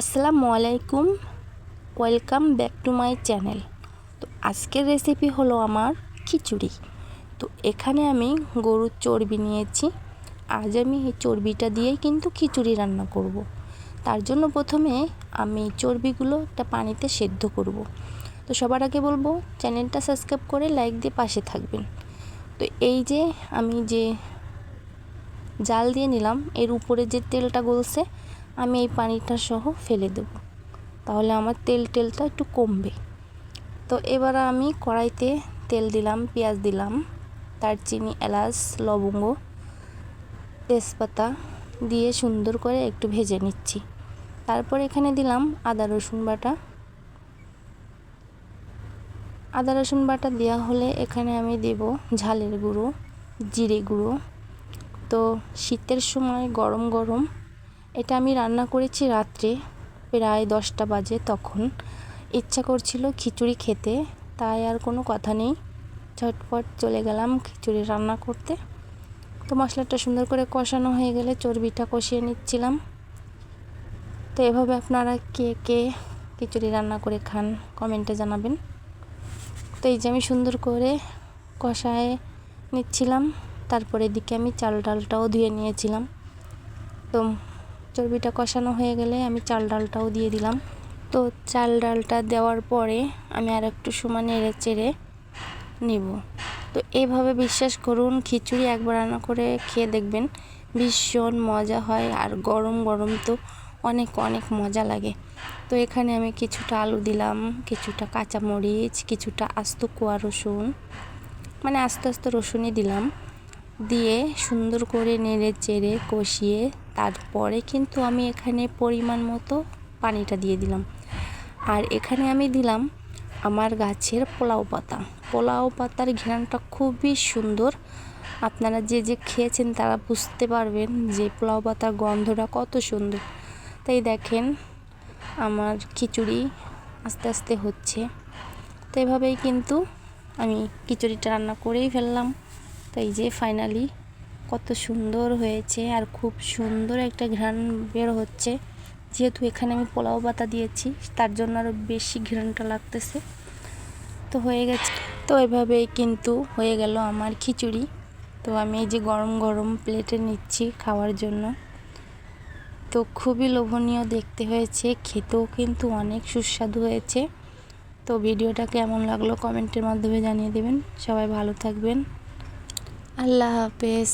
আসসালামু আলাইকুম, welcome back to my channel. তো আজকের রেসিপি হলো আমার খিচুড়ি। তো এখানে আমি গরুর চর্বি নিয়েছি। আজ আমি এই চর্বিটা দিয়েই কিন্তু খিচুড়ি রান্না করব। তার জন্য প্রথমে আমি চর্বিগুলো একটা পানিতে সেদ্ধ করব। তো সবার আগে বলবো চ্যানেলটা সাবস্ক্রাইব করে লাইক দিয়ে পাশে থাকবেন। তো এই যে আমি যে জাল দিয়ে নিলাম, এর উপরে যে তেলটা গলছে আমি এই পানিটা সহ ফেলে দেব, তাহলে আমার তেলটা একটু কমবে। তো এবার আমি কড়াইতে তেল দিলাম, পেঁয়াজ দিলাম, দারচিনি, এলাচ, লবঙ্গ, তেজপাতা দিয়ে সুন্দর করে একটু ভেজে নিচ্ছি। তারপর এখানে দিলাম আদা রসুন বাটা দেওয়া হলে এখানে আমি দেব ঝালের গুঁড়ো, জিরে গুঁড়ো। তো শীতের সময় গরম গরম এটা আমি রান্না করেছি রাত্রে প্রায় 10টা বাজে। তখন ইচ্ছা করছিল খিচুড়ি খেতে, তাই আর কোনো কথা নেই, ঝটপট চলে গেলাম খিচুড়ি রান্না করতে। তো মশলাটা সুন্দর করে কষানো হয়ে গেলে চর্বিটা কষিয়ে নিচ্ছিলাম। তো এভাবে আপনারা কে কে খিচুড়ি রান্না করে খান কমেন্টে জানাবেন। তো এই যে আমি সুন্দর করে কষায় নিচ্ছিলাম। তারপরে এদিকে আমি চাল ডালটাও ধুয়ে নিয়েছিলাম। তো চর্বিটা কষানো হয়ে গেলে আমি চাল ডালটাও দিয়ে দিলাম। তো চাল ডালটা দেওয়ার পরে আমি আর একটু সময় নেড়ে চেড়ে নিব। তো এইভাবে বিশ্বাস করুন খিচুড়ি একবার রান্না করে খেয়ে দেখবেন, ভীষণ মজা হয়। আর গরম গরম তো অনেক অনেক মজা লাগে। তো এখানে আমি কিছুটা আলু দিলাম, কিছুটা কাঁচামরিচ, কিছুটা আস্ত কোয়া রসুন, মানে আস্তে আস্তে রসুনই দিলাম, দিয়ে সুন্দর করে নেড়ে চেড়ে কষিয়ে তারপরে কিন্তু আমি এখানে পরিমাণ মতো পানিটা দিয়ে দিলাম। আর এখানে আমি দিলাম আমার গাছের পোলাও পাতার ঘ্রাণটা খুবই সুন্দর। আপনারা যে যে খেয়েছেন তারা বুঝতে পারবেন যে পোলাও পাতার গন্ধটা কত সুন্দর। তাই দেখেন আমার খিচুড়ি আস্তে আস্তে হচ্ছে। তো এভাবেই কিন্তু আমি খিচুড়িটা রান্না করেই ফেললাম। তো এই যে ফাইনালি কত সুন্দর হয়েছে, আর খুব সুন্দর একটা ঘ্রাণ বের হচ্ছে। যেহেতু এখানে আমি পোলাও পাতা দিয়েছি তার জন্য আরও বেশি ঘ্রাণটা লাগতেছে। তো হয়ে গেছে। তো এভাবেই কিন্তু হয়ে গেল আমার খিচুড়ি। তো আমি এই যে গরম গরম প্লেটে নিচ্ছি খাওয়ার জন্য। তো খুবই লোভনীয় দেখতে হয়েছে, খেতেও কিন্তু অনেক সুস্বাদু হয়েছে। তো ভিডিওটা কেমন লাগলো কমেন্টের মাধ্যমে জানিয়ে দেবেন। সবাই ভালো থাকবেন। আল্লাহ হাফেজ।